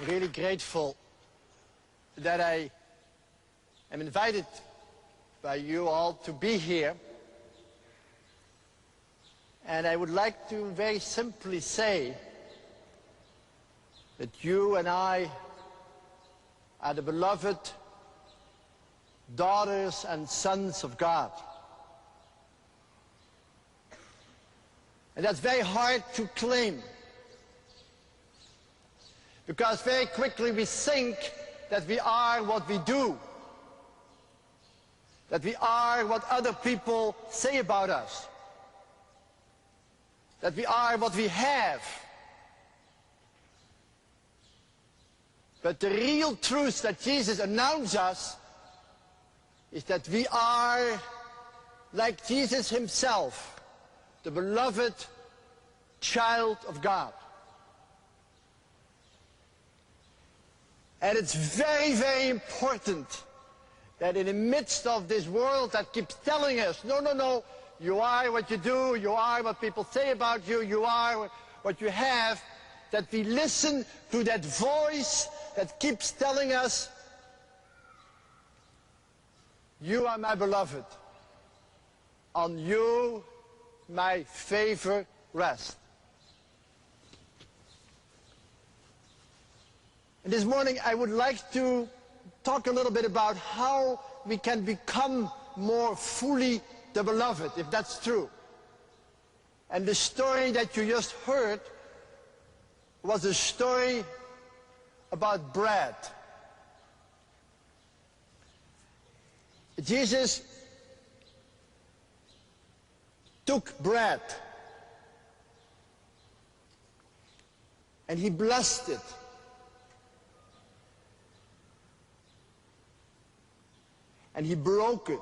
really grateful that I am invited by you all to be here. And I would like to very simply say that you and I are the beloved daughters and sons of God. And that's very hard to claim, because very quickly we think that we are what we do, that we are what other people say about us, that we are what we have. But the real truth that Jesus announced us is that we are, like Jesus himself, the beloved child of God. And it's very, very important that in the midst of this world that keeps telling us, no, no, no, you are what you do, you are what people say about you, you are what you have, that we listen to that voice that keeps telling us, you are my beloved, on you my favor rests. And this morning I would like to talk a little bit about how we can become more fully the beloved, if that's true. And the story that you just heard was a story about bread. Jesus took bread and he blessed it. And he broke it.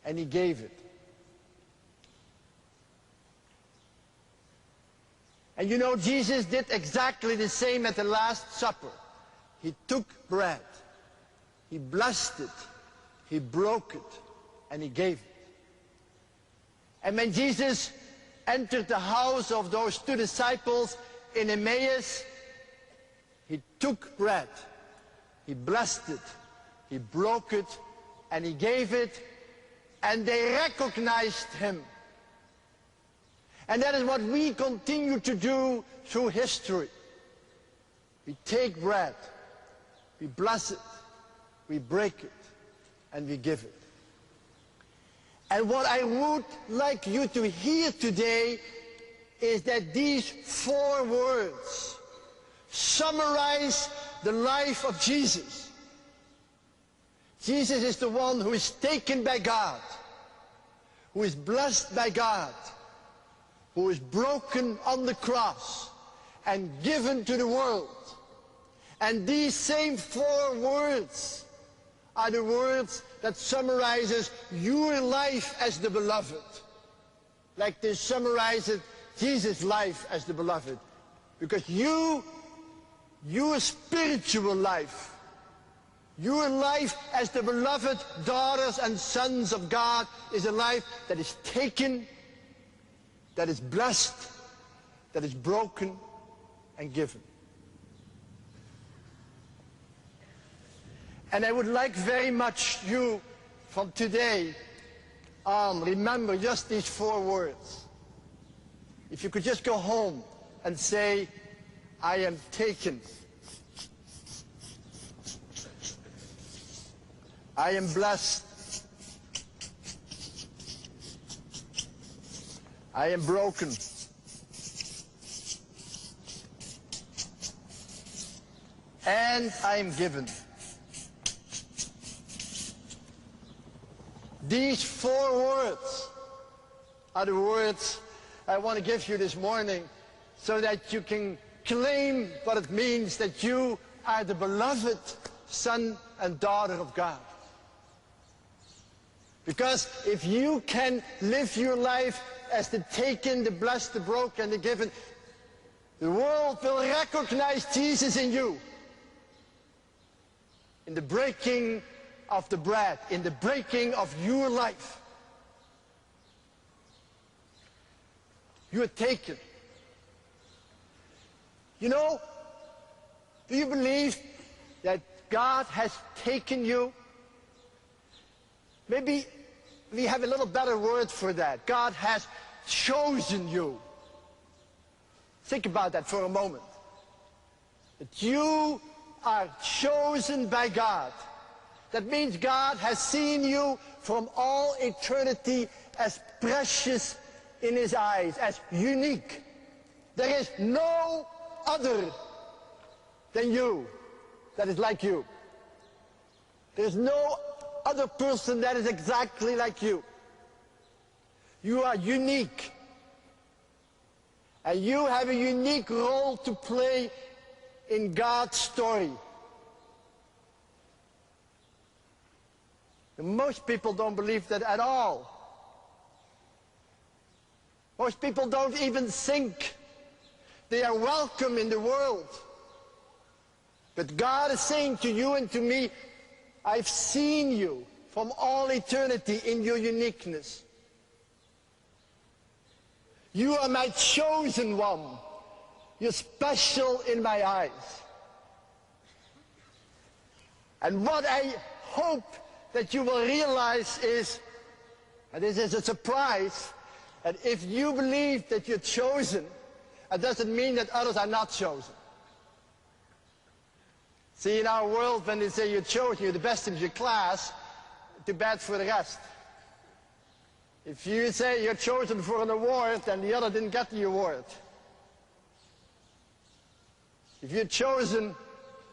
And he gave it. And you know, Jesus did exactly the same at the Last Supper. He took bread, he blessed it, he broke it, and he gave it. And when Jesus entered the house of those two disciples in Emmaus, he took bread, he blessed it, he broke it, and he gave it, and they recognized him. And that is what we continue to do through history. We take bread, we bless it, we break it, and we give it. And what I would like you to hear today is that these 4 words summarize the life of Jesus. Jesus is the one who is taken by God, who is blessed by God, who is broken on the cross and given to the world. And these same 4 words are the words that summarizes your life as the beloved, like they summarizes Jesus' life as the beloved. Because your spiritual life, your life as the beloved daughters and sons of God is a life that is taken, that is blessed, that is broken and given. And I would like very much you from today on remember just these 4 words. If you could just go home and say, I am taken, I am blessed, I am broken, and I am given. These 4 words are the words I want to give you this morning so that you can claim what it means that you are the beloved son and daughter of God. Because if you can live your life as the taken, the blessed, the broken, and the given, the world will recognize Jesus in you. In the breaking of the bread, in the breaking of your life. You are taken. You know, do you believe that God has taken you? Maybe we have a little better word for that. God has chosen you. Think about that for a moment. That you are chosen by God. That means God has seen you from all eternity as precious in His eyes, as unique. There is no other than you that is like you. There is no other person that is exactly like you. You are unique. And you have a unique role to play in God's story. And most people don't believe that at all. Most people don't even think they are welcome in the world. But God is saying to you and to me, I've seen you from all eternity in your uniqueness. You are my chosen one. You're special in my eyes. And what I hope that you will realize is, and this is a surprise, that if you believe that you're chosen, it doesn't mean that others are not chosen. See, in our world, when they say you're chosen, you're the best in your class, too bad for the rest. If you say you're chosen for an award, then the other didn't get the award. If you're chosen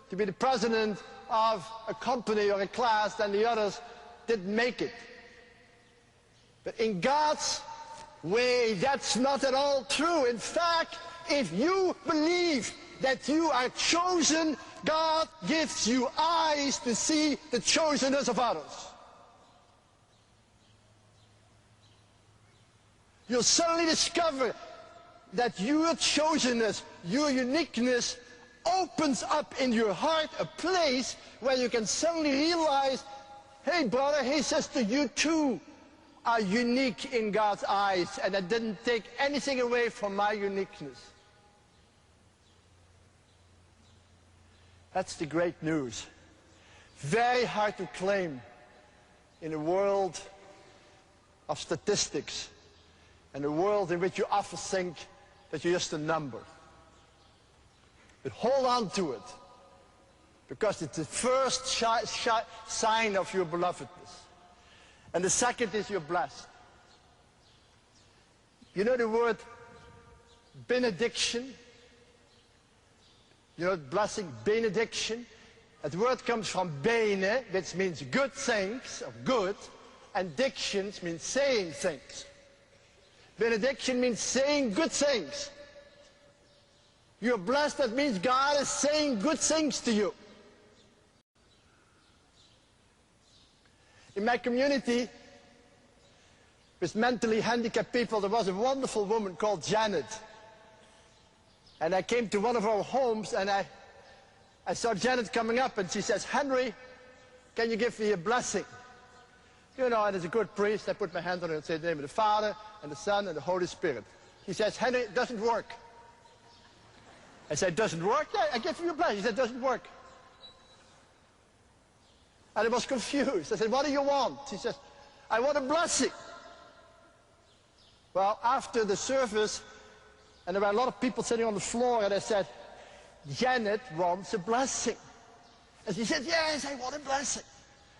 to be the president of a company or a class, then the others didn't make it. But in God's way, that's not at all true. In fact, if you believe that you are chosen, God gives you eyes to see the chosenness of others. You'll suddenly discover that your chosenness, your uniqueness, opens up in your heart a place where you can suddenly realize, hey brother, hey sister, you too are unique in God's eyes, and I didn't take anything away from my uniqueness. That's the great news. Very hard to claim in a world of statistics and a world in which you often think that you're just a number. But hold on to it, because it's the first sign of your belovedness. And the second is you're blessed. You know the word benediction? You know, blessing, benediction. That word comes from bene, which means good things, or good, and dictions means saying things. Benediction means saying good things. You're blessed, that means God is saying good things to you. In my community, with mentally handicapped people, there was a wonderful woman called Janet. And I came to one of our homes, and I saw Janet coming up, and she says, Henri, can you give me a blessing? You know, and as a good priest, I put my hand on her and say the name of the Father, and the Son, and the Holy Spirit. She says, Henri, it doesn't work. I said, it doesn't work? Yeah, I give you a blessing. She said, it doesn't work. And I was confused. I said, what do you want? She says, I want a blessing. Well, after the service, and there were a lot of people sitting on the floor, and I said, Janet wants a blessing. And she said, yes, I want a blessing.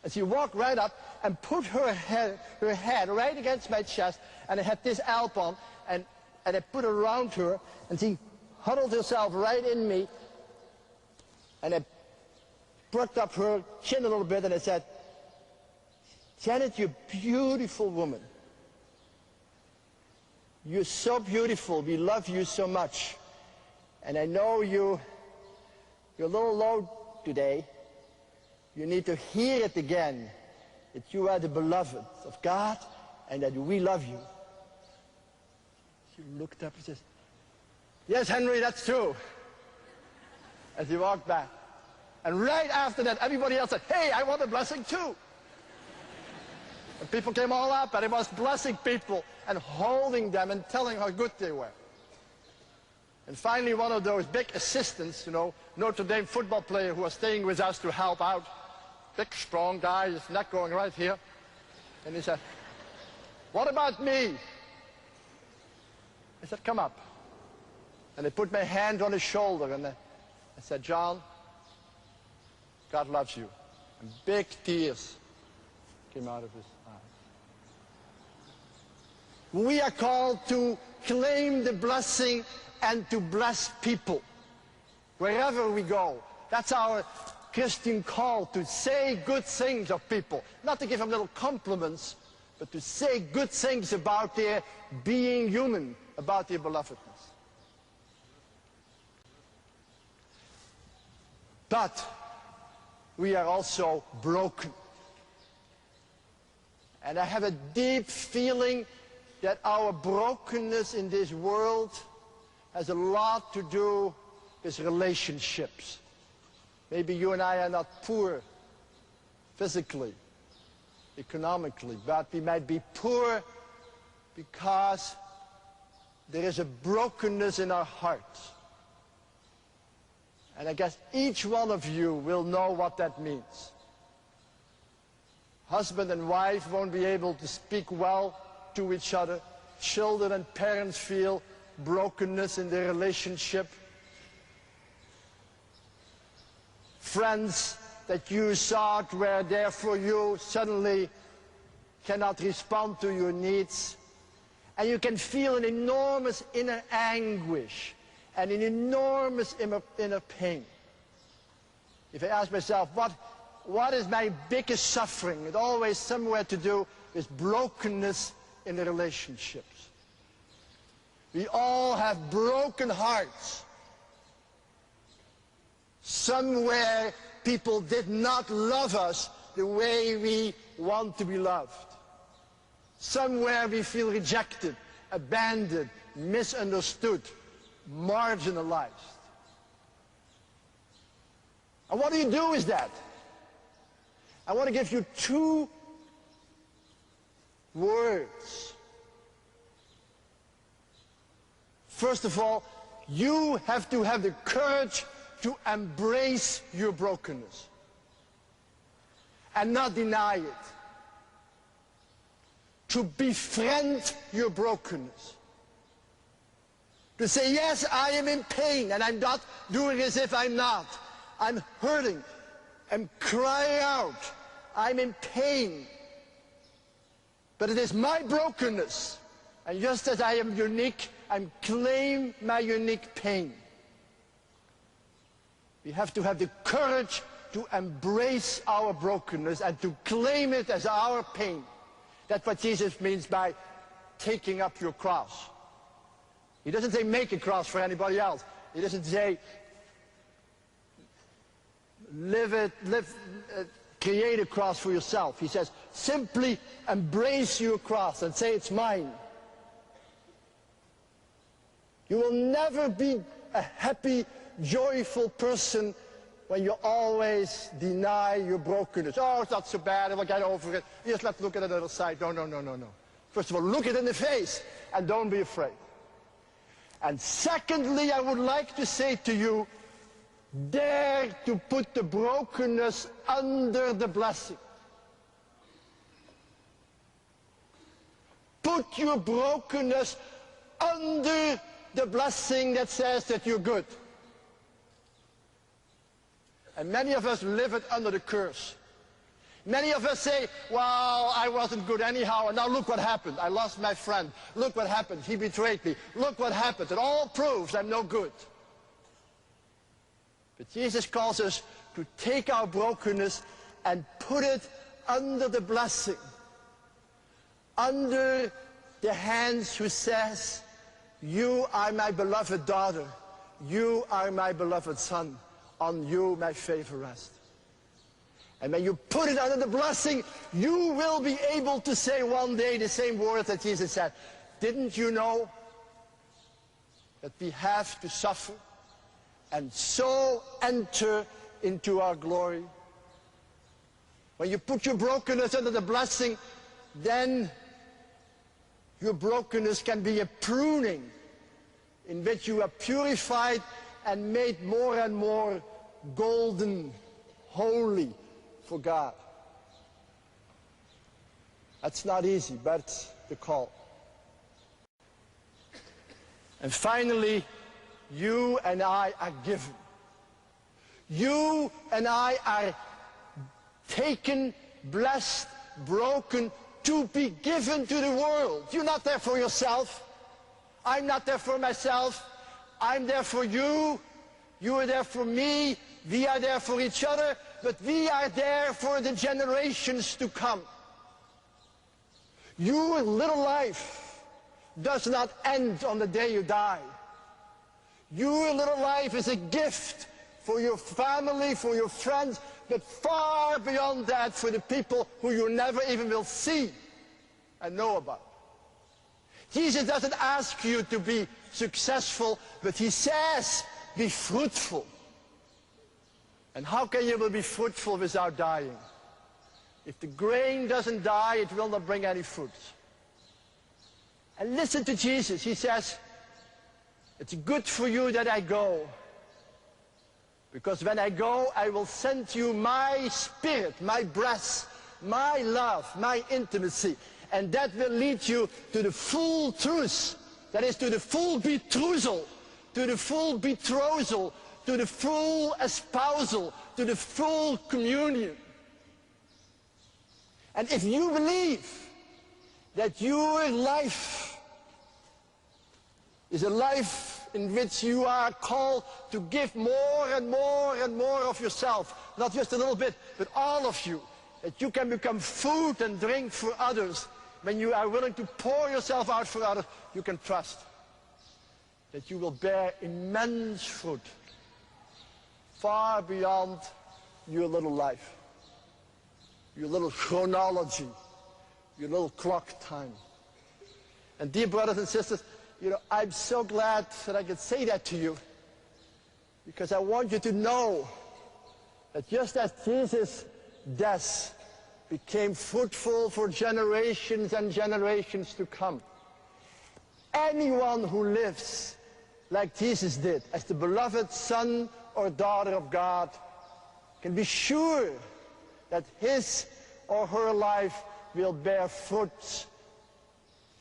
And she walked right up and put her head right against my chest, and I had this alp on, and I put it around her, and she huddled herself right in me, and I perked up her chin a little bit, and I said, Janet, you're a beautiful woman. You're so beautiful. We love you so much. And I know you're a little low today. You need to hear it again, that you are the beloved of God and that we love you. She looked up and says, yes, Henri, that's true. As he walked back. And right after that, everybody else said, hey, I want a blessing too. And people came all up, and I was blessing people and holding them and telling how good they were. And finally, one of those big assistants, you know, Notre Dame football player who was staying with us to help out, big, strong guy, his neck going right here. And he said, "What about me?" I said, "Come up." And I put my hand on his shoulder and I said, "John, God loves you." And big tears came out of his eyes. We are called to claim the blessing and to bless people wherever we go. That's our Christian call, to say good things of people. Not to give them little compliments, but to say good things about their being human, about their belovedness. But we are also broken. And I have a deep feeling that our brokenness in this world has a lot to do with relationships. Maybe you and I are not poor physically, economically, but we might be poor because there is a brokenness in our hearts. And I guess each one of you will know what that means. Husband and wife won't be able to speak well to each other. Children and parents feel brokenness in their relationship. Friends that you thought were there for you suddenly cannot respond to your needs. And you can feel an enormous inner anguish and an enormous inner pain. If I ask myself, what is my biggest suffering? It's always somewhere to do with brokenness in the relationships. We all have broken hearts. Somewhere people did not love us the way we want to be loved. Somewhere we feel rejected, abandoned, misunderstood, marginalized. And what do you do with that? I want to give you two words. First of all, you have to have the courage to embrace your brokenness and not deny it. To befriend your brokenness. To say, yes, I am in pain, and I'm not doing as if I'm not. I'm hurting. I'm crying out. I'm in pain. But it is my brokenness. And just as I am unique, I claim my unique pain. We have to have the courage to embrace our brokenness and to claim it as our pain. That's what Jesus means by taking up your cross. He doesn't say make a cross for anybody else. He doesn't say create a cross for yourself. He says simply embrace your cross and say it's mine. You will never be a happy, joyful person when you always deny your brokenness. Oh, it's not so bad, I will get over it. Just let's look at the other side. No, no, no, no, no. First of all, look it in the face and don't be afraid. And secondly, I would like to say to you, dare to put the brokenness under the blessing. Put your brokenness under the blessing that says that you're good. And many of us live it under the curse. Many of us say, well, I wasn't good anyhow, and now look what happened. I lost my friend. Look what happened. He betrayed me. Look what happened. It all proves I'm no good. But Jesus calls us to take our brokenness and put it under the blessing. Under the hands who says, you are my beloved daughter. You are my beloved son. On you my favor rests. And when you put it under the blessing, you will be able to say one day the same words that Jesus said. Didn't you know that we have to suffer and so enter into our glory? When you put your brokenness under the blessing, then your brokenness can be a pruning in which you are purified and made more and more golden, holy for God. That's not easy, but it's the call. And finally, you and I are given. You and I are taken, blessed, broken, to be given to the world. You're not there for yourself. I'm not there for myself. I'm there for you. You are there for me. We are there for each other. But we are there for the generations to come. Your little life does not end on the day you die. Your little life is a gift for your family, for your friends, but far beyond that for the people who you never even will see and know about. Jesus doesn't ask you to be successful, but he says, be fruitful. And how can you be fruitful without dying? If the grain doesn't die, it will not bring any fruit. And listen to Jesus. He says, it's good for you that I go. Because when I go, I will send you my spirit, my breath, my love, my intimacy. And that will lead you to the full truth. That is, to the full betrothal, to the full betrothal, to the full espousal, to the full communion. And if you believe that your life is a life in which you are called to give more and more and more of yourself, not just a little bit, but all of you, that you can become food and drink for others, when you are willing to pour yourself out for others, you can trust that you will bear immense fruit, far beyond your little life, your little chronology, your little clock time. And dear brothers and sisters, you know, I'm so glad that I can say that to you, because I want you to know that just as Jesus' death became fruitful for generations and generations to come, anyone who lives like Jesus did, as the beloved son or daughter of God, can be sure that his or her life will bear fruit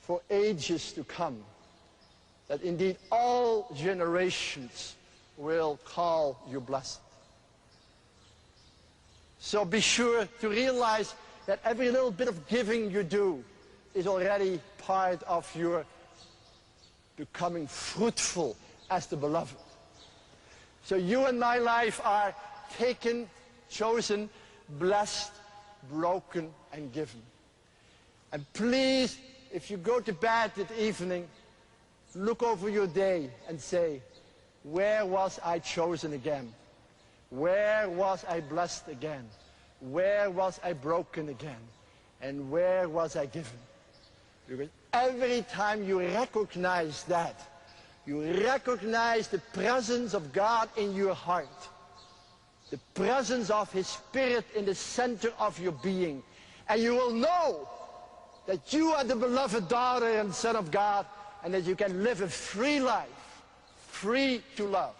for ages to come. That indeed all generations will call you blessed. So be sure to realize that every little bit of giving you do is already part of your becoming fruitful as the beloved. So you and my life are taken, chosen, blessed, broken, and given. And please, if you go to bed that evening, look over your day and say, where was I chosen again? Where was I blessed again? Where was I broken again? And where was I given? Because every time you recognize that, you recognize the presence of God in your heart, the presence of his Spirit in the center of your being, and you will know that you are the beloved daughter and son of God, and that you can live a free life, free to love.